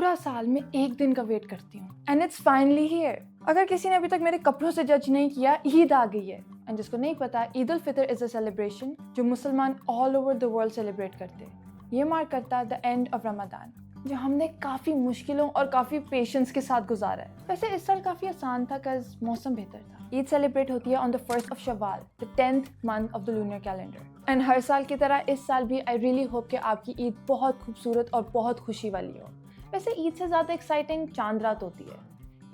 پورا سال میں ایک دن کا ویٹ کرتی ہوں اینڈ اٹس فائنلی ہیئر. اگر کسی نے ابھی تک میرے کپڑوں سے جج نہیں کیا, عید آ گئی ہے. اینڈ جس کو نہیں پتا, عید الفطر از اے سیلیبریشن جو مسلمان all over the world celebrate کرتے ہیں. یہ مارک کرتا ہے دا اینڈ آف رمضان, جو ہم نے کافی مشکلوں اور کافی پیشنس کے ساتھ گزارا ہے. ویسے اس سال کافی آسان تھا کز موسم بہتر تھا. عید سیلیبریٹ ہوتی ہے on the 1st of Shawwal, the 10th month of the lunar calendar. And ہر سال کی طرح اس سال بھی آئی ریئلی ہوپ کہ آپ کی عید بہت خوبصورت اور بہت خوشی والی ہو. ویسے عید سے زیادہ ایکسائٹنگ چاند رات ہوتی ہے.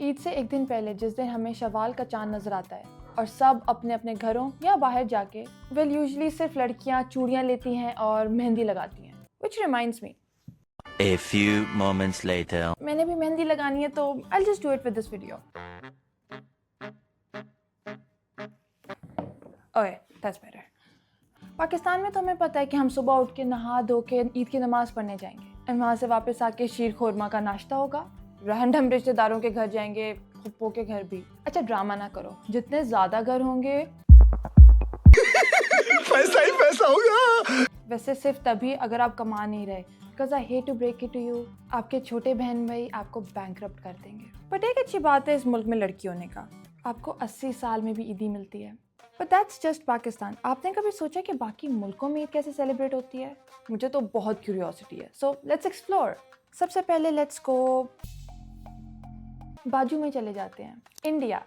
عید سے ایک دن پہلے جس دن ہمیں شوال کا چاند نظر آتا ہے اور سب اپنے اپنے گھروں یا باہر جا کے یوزلی صرف لڑکیاں چوڑیاں لیتی ہیں اور مہندی لگاتی ہیں. which reminds me, A few moments later. میں نے بھی مہندی لگانی ہے تو I'll just do it with this video. Okay, that's better. Pakistan میں تو ہمیں پتہ ہے کہ ہم صبح اٹھ کے نہا دھو کے عید کی نماز پڑھنے جائیں گے اور وہاں سے واپس آ کے شیر خورما کا ناشتہ ہوگا. رینڈم رشتے داروں کے گھر جائیں گے, پھپھو کے گھر بھی. اچھا ڈرامہ نہ کرو, جتنے زیادہ گھر ہوں گے پیسہ ہی پیسہ ہوگا. ویسے صرف تبھی اگر آپ کما نہیں رہے, because I hate to break it to you, آپ کے چھوٹے بہن بھائی آپ کو بینکرپٹ کر دیں گے. بٹ ایک اچھی بات ہے اس ملک میں لڑکی ہونے کا, آپ کو 80 سال میں بھی عیدی ملتی ہے. But that's just Pakistan. آپ نے کبھی سوچا کہ باقی ملکوں میں عید کیسے سیلیبریٹ ہوتی ہے؟ مجھے تو بہت کیوریوسٹی ہے. So let's explore. سب سے پہلے لیٹس گو باجو میں چلے جاتے ہیں, انڈیا.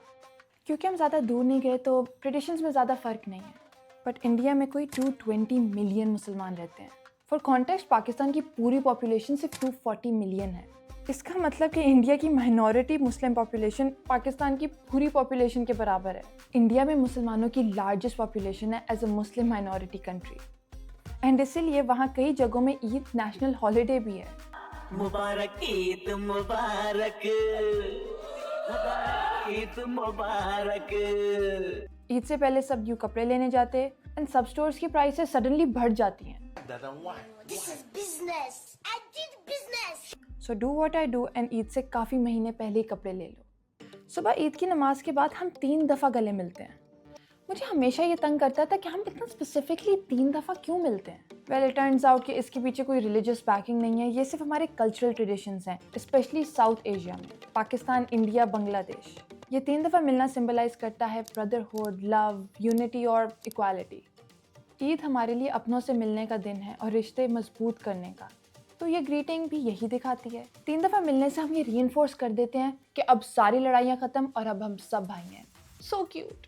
کیونکہ ہم زیادہ دور نہیں گئے تو ٹریڈیشنز میں زیادہ فرق نہیں ہے. بٹ انڈیا میں کوئی 220 ملین مسلمان رہتے ہیں. فار کانٹیکسٹ پاکستان کی پوری پاپولیشن صرف 240 ملین ہے. اس کا مطلب کہ انڈیا کی مائنورٹی مسلم پاپولیشن پاکستان کی پوری پاپولیشن کے برابر ہے. انڈیا میں مسلمانوں کی لارجسٹ پاپولیشن ہے as a Muslim minority country. And اسی لیے وہاں کئی جگہوں میں عید نیشنل ہالیڈے بھی ہے. مبارک عید مبارک, عید مبارک. عید سے پہلے سب یوں کپڑے لینے جاتے اینڈ سب اسٹورز کی پرائسز سڈنلی بڑھ جاتی ہیں. This is business. I did business. So do what I do and Eid سے کافی مہینے پہلے ہی کپڑے لے لو. صبح عید کی نماز کے بعد ہم 3 دفعہ گلے ملتے ہیں. مجھے ہمیشہ یہ تنگ کرتا تھا کہ ہم اتنا اسپیسیفکلی 3 دفعہ کیوں ملتے ہیں. ویل اٹ ٹرنز آؤٹ کہ اس کے پیچھے کوئی ریلیجیس بیکنگ نہیں ہے, یہ صرف ہمارے کلچرل ٹریڈیشنز ہیں, اسپیشلی ساؤتھ ایشیا میں, پاکستان, انڈیا, بنگلہ دیش. یہ 3 دفعہ ملنا سمبلائز کرتا ہے بردرہڈ, لو, یونٹی اور ایکوالٹی. عید ہمارے لیے اپنوں سے ملنے کا دن ہے اور رشتے مضبوط کرنے کا. تو یہ گریٹنگ بھی یہی دکھاتی ہے. 3 دفعہ ملنے سے ہم یہ ری انفورس کر دیتے ہیں کہ اب ساری لڑائیاں ختم اور اب ہم سب بھائی ہیں. So cute.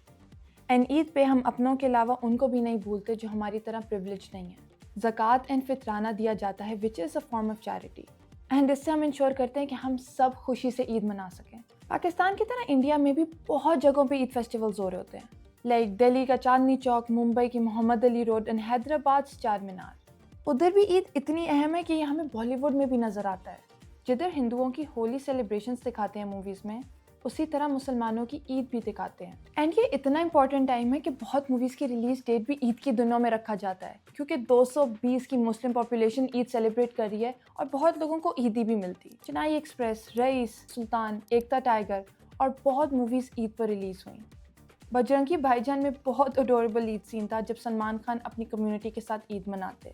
اینڈ عید پہ ہم اپنوں کے علاوہ ان کو بھی نہیں بھولتے جو ہماری طرح پریولیج نہیں ہیں. زکوٰۃ اینڈ فطرانہ دیا جاتا ہے وچ is a form of charity. And اس سے ہم انشور کرتے ہیں کہ ہم سب خوشی سے عید منا سکیں. پاکستان کی طرح انڈیا میں بھی بہت جگہوں پہ عید فیسٹیولز ہو رہے ہوتے ہیں, لائک دہلی کا چاندنی چوک, ممبئی کی محمد علی روڈ اینڈ حیدرآباد چار مینار. ادھر بھی عید اتنی اہم ہے کہ یہ ہمیں بالی ووڈ میں بھی نظر آتا ہے. جدھر ہندوؤں کی ہولی سیلیبریشنز دکھاتے ہیں موویز میں, اسی طرح مسلمانوں کی عید بھی دکھاتے ہیں. اینڈ یہ اتنا امپورٹنٹ ٹائم ہے کہ بہت موویز کی ریلیز ڈیٹ بھی عید کے دنوں میں رکھا جاتا ہے, کیونکہ 220 کی مسلم پاپولیشن عید سیلیبریٹ کر رہی ہے اور بہت لوگوں کو عیدی بھی ملتی. چنائی ایکسپریس, رئیس, سلطان, ایکتا ٹائیگر اور بہت موویز عید پر ریلیز ہوئیں. بجرنگی بھائی جان میں بہت اڈوریبل عید سین تھا جب سلمان خان اپنی کمیونٹی کے ساتھ عید مناتے.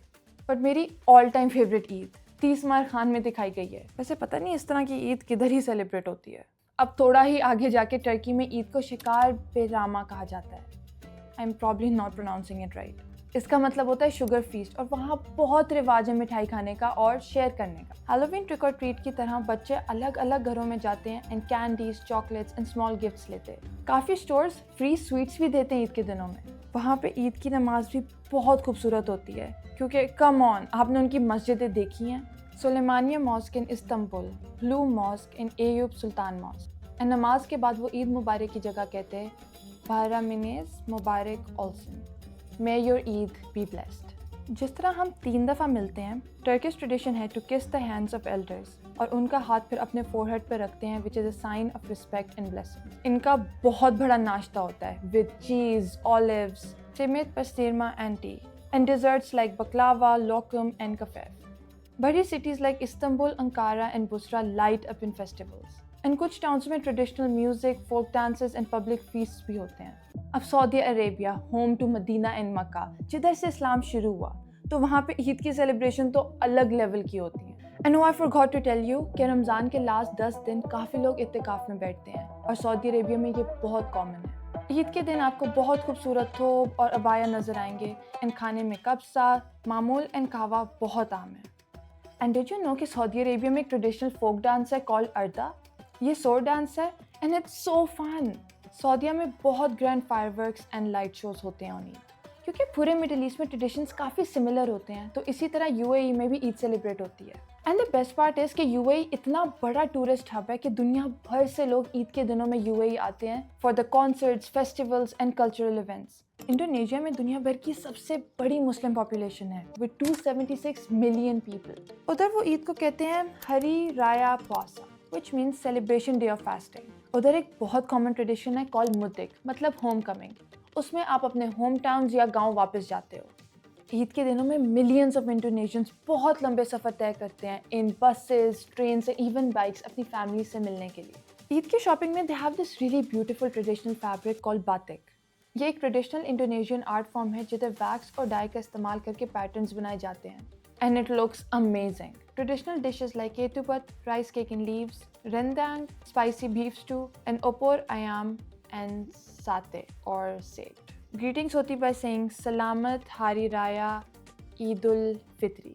بٹ میری آل ٹائم فیوریٹ عید 30 مار خان میں دکھائی گئی ہے. ویسے پتہ نہیں اس طرح کی عید کدھر ہی سیلیبریٹ ہوتی ہے. اب تھوڑا ہی آگے جا کے ٹرکی میں عید کو شکار بیراما کہا جاتا ہے. I am probably not pronouncing it right. اس کا مطلب ہوتا ہے شوگر فیسٹ, اور وہاں بہت رواج ہے مٹھائی کھانے کا اور شیئر کرنے کا. ہیلووین ٹرک اور ٹریٹ کی طرح بچے الگ الگ گھروں میں جاتے ہیں and candies, chocolates and small gifts لیتے ہیں. کافی اسٹورز فری سویٹس بھی دیتے ہیں عید کے دنوں میں. وہاں پہ عید کی نماز بھی بہت خوبصورت ہوتی ہے, کیونکہ کم آن, آپ نے ان کی مسجدیں دیکھی ہیں. Suleymaniye mosque in Istanbul, blue mosque in Eyup Sultan mosque. And نماز کے بعد وہ عید مبارک کی جگہ کہتے ہیں بہرامینیز مبارک آلسن, may your Eid be blessed. جس طرح ہم 3 دفعہ ملتے ہیں, ٹرکش ٹریڈیشن ہے ٹو کس دا ہینڈس آف ایلڈرز, اور ان کا ہاتھ پھر اپنے فور ہیڈ پہ رکھتے ہیں which is a sign of respect and blessing. ان کا بہت بڑا ناشتہ ہوتا ہے ود چیز, آلیوز, سیمیت پستیرما and tea, and desserts like baklava, لوکم اینڈ کفیف. بڑی cities like Istanbul, Ankara and بسرا light up in festivals. And کچھ ٹاؤنس میں traditional music, folk dances and public fest بھی ہوتے ہیں. اب Saudi Arabia, home to Medina and Mecca, جدھر سے اسلام شروع ہوا, تو وہاں پہ عید کی سیلیبریشن تو الگ لیول کی ہوتی ہے. I know I forgot to tell you کہ رمضان کے لاسٹ 10 دن کافی لوگ اعتکاف میں بیٹھتے ہیں اور سعودی عربیہ میں یہ بہت کامن ہے۔ عید کے دن آپ کو بہت خوبصورت تھوب اور عبایا نظر آئیں گے اینڈ کھانے میں کبسہ، معمول اینڈ کہوا بہت عام ہے۔ اینڈ ڈیڈ یو نو کہ سعودی عربیہ میں ایک ٹریڈیشنل فوک ڈانس ہے کالڈ اردا؟ یہ سور ڈانس ہے اینڈ اٹس سو فن۔ سعودیہ میں بہت grand fireworks and light shows ہوتے ہیں عید، کیونکہ پورے مڈل ایسٹ میں ٹریڈیشنس کافی سملر ہوتے ہیں، تو اسی طرح یو اے ای میں بھی عید سیلیبریٹ ہوتی ہے۔ And the best part is کہ یو اے ای اتنا بڑا ٹورسٹ ہب ہے کہ دنیا بھر سے لوگ عید کے دنوں میں یو اے ای آتے ہیں for the concerts, festivals and cultural events. Indonesia میں دنیا بھر کی سب سے بڑی مسلم پاپولیشن ہے with 276 ملین پیپل۔ ادھر وہ عید کو کہتے ہیں ہری رایا پواسا which means celebration day of fasting۔ ادھر ایک بہت کامن ٹریڈیشن ہے کال مدک، مطلب ہوم کمنگ۔ اس میں آپ اپنے ہوم ٹاؤنز یا گاؤں واپس جاتے ہو۔ عید کے دنوں میں ملینز آف انڈونیشینز بہت لمبے سفر طے کرتے ہیں in buses, trains even bikes اپنی فیملی سے ملنے کے لیے۔ عید کی شاپنگ میں they have this really beautiful traditional fabric call batik. یہ ایک ٹریڈیشنل انڈونیشین آرٹ فارم ہے جدھر ویکس اور ڈائی کا استعمال کر کے پیٹرنز بنائے جاتے ہیں and it looks amazing. Traditional dishes like ketupat, rice cake in leaves, rendang, spicy beef stew and opor ayam and satay اور سیٹ۔ گریٹنگس ہوتی بائی سینگ سلامت ہاری رایا عید الفطری۔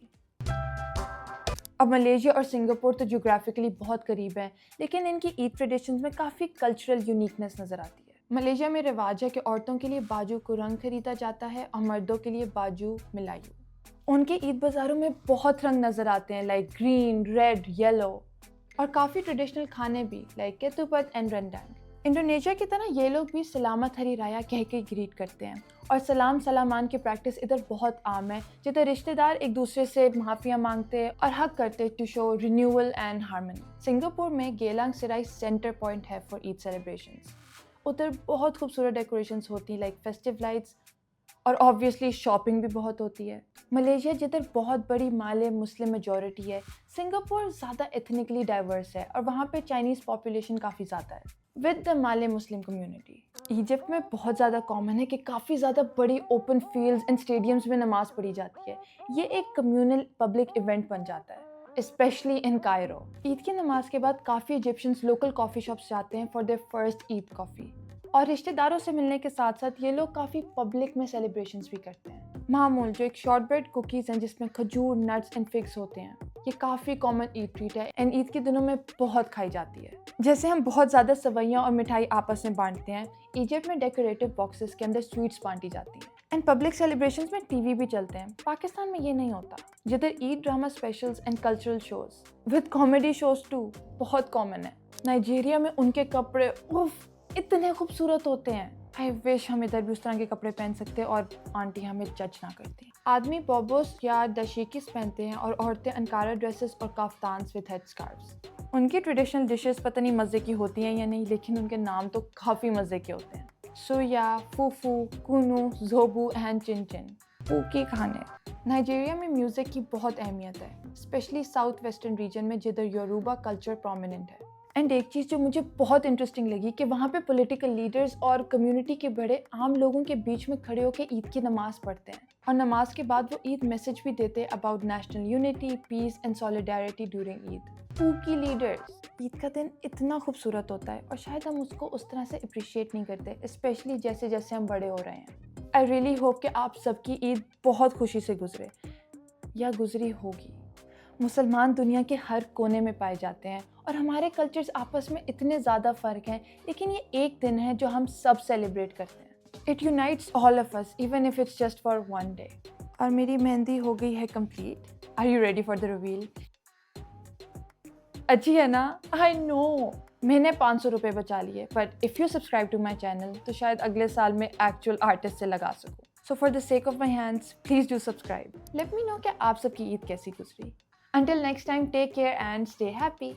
اب ملیشیا اور سنگاپور تو جغرافیکلی بہت قریب ہیں، لیکن ان کی عید ٹریڈیشنز میں کافی کلچرل یونیکنیس نظر آتی ہے۔ ملیشیا میں رواج ہے کہ عورتوں کے لیے باجو کو رنگ خریدا جاتا ہے اور مردوں کے لیے باجو ملایو۔ ان کے عید بازاروں میں بہت رنگ نظر آتے ہیں لائک گرین، ریڈ، یلو، اور کافی ٹریڈیشنل کھانے بھی لائک کیتوپت اینڈ رندانگ۔ انڈونیشیا کی طرح یہ لوگ بھی سلامت ہری رایا کہہ کے گریٹ کرتے ہیں، اور سلام سلامان کی پریکٹس ادھر بہت عام ہے، جدھر رشتہ دار ایک دوسرے سے معافیاں مانگتے اور حق کرتے to show renewal and harmony. Singapore میں گیلانگ سرائی سینٹر پوائنٹ ہے فار عید سیلیبریشنز۔ ادھر بہت خوبصورت ڈیکوریشنز ہوتی ہیں لائک فیسٹیو لائٹس، اور آبویسلی شاپنگ بھی بہت ہوتی ہے۔ ملیشیا جدھر بہت بڑی مالے مسلم میجورٹی ہے، سنگاپور زیادہ ایتھنکلی ڈائیورس ہے اور وہاں پہ چائنیز پاپولیشن کافی زیادہ ہے with the Malay Muslim community. Egypt میں بہت زیادہ کامن ہے کہ کافی زیادہ بڑی اوپن فیلڈز اینڈ اسٹیڈیمز میں نماز پڑھی جاتی ہے۔ یہ ایک کمیونل پبلک ایونٹ بن جاتا ہے اسپیشلی ان کائرو۔ عید کی نماز کے بعد کافی ایجپشنز لوکل کافی شاپس جاتے ہیں فار دیئر فرسٹ عید کافی، اور رشتہ داروں سے ملنے کے ساتھ ساتھ یہ لوگ کافی پبلک میں سیلیبریشنز بھی کرتے ہیں۔ معمول جو ایک شارٹ بریڈ کوکیز ہیں جس میں کھجور، نٹس اینڈ فگس ہوتے ہیں، یہ کافی کامن عید ٹریٹ ہے اینڈ عید کے دنوں میں بہت کھائی جاتی ہے۔ جیسے ہم بہت زیادہ سوئیاں اور مٹھائی آپس میں بانٹتے ہیں، ایجپٹ میں ڈیکوریٹو باکسز کے اندر سویٹس بانٹی جاتی ہیں اینڈ پبلک سیلیبریشنز میں ٹی وی بھی چلتے ہیں۔ پاکستان میں یہ نہیں ہوتا، جدھر Eid drama specials and cultural shows with comedy shows ٹو بہت کامن ہے۔ نائجیریا میں ان کے کپڑے اوف اتنے خوبصورت ہوتے ہیں، آئی وش ہم ادھر بھی اس طرح کے کپڑے پہن سکتے اور آنٹی ہمیں جج نہ کرتی۔ آدمی بوبوس یا دشیکیز پہنتے ہیں اور عورتیں انکارا ڈریسز اور کافتانس وتھ ہیڈ اسکارفس۔ ان کی ٹریڈیشنل ڈشز پتہ نہیں مزے کی ہوتی ہیں یا نہیں، لیکن ان کے نام تو کافی مزے کے ہوتے ہیں۔ سویا، فوفو، کونو، زوبو اینڈ چن چن، پوکی کھانے۔ نائجیریا میں میوزک کی بہت اہمیت ہے، اسپیشلی ساؤتھ ویسٹرن ریجن میں جدھر یوروبا کلچر پرومیننٹ ہے۔ اینڈ ایک چیز جو مجھے بہت انٹرسٹنگ لگی کہ وہاں پہ پولیٹیکل لیڈرز اور کمیونٹی کے بڑے عام لوگوں کے بیچ میں کھڑے ہو کے عید کی نماز پڑھتے ہیں، اور نماز کے بعد وہ عید میسج بھی دیتے about national unity, peace and solidarity during Eid. پوکی لیڈرز۔ عید کا دن اتنا خوبصورت ہوتا ہے اور شاید ہم اس کو اس طرح سے اپریشیٹ نہیں کرتے، اسپیشلی جیسے جیسے ہم بڑے ہو رہے ہیں۔ آئی ریئلی ہوپ کہ آپ سب کی عید بہت خوشی سے گزرے یا گزری ہوگی۔ مسلمان دنیا کے ہر کونے میں پائے جاتے ہیں اور ہمارے کلچرز آپس میں اتنے زیادہ فرق ہیں، لیکن یہ ایک دن ہے جو ہم سب سیلیبریٹ کرتے ہیں۔ It unites all of us, even if it's just for one day۔ اور میری مہندی ہو گئی ہے complete. Are you ready for the reveal؟ اچھی ہے نا؟ I know۔ میں نے 500 روپے بچا لیے، but if you subscribe to my channel تو شاید اگلے سال میں ایکچوئل آرٹسٹ سے لگا سکوں۔ So for the sake of my hands, please do subscribe۔ Let me know کہ آپ سب کی عید کیسی گزری۔ Until next time, take care and stay happy۔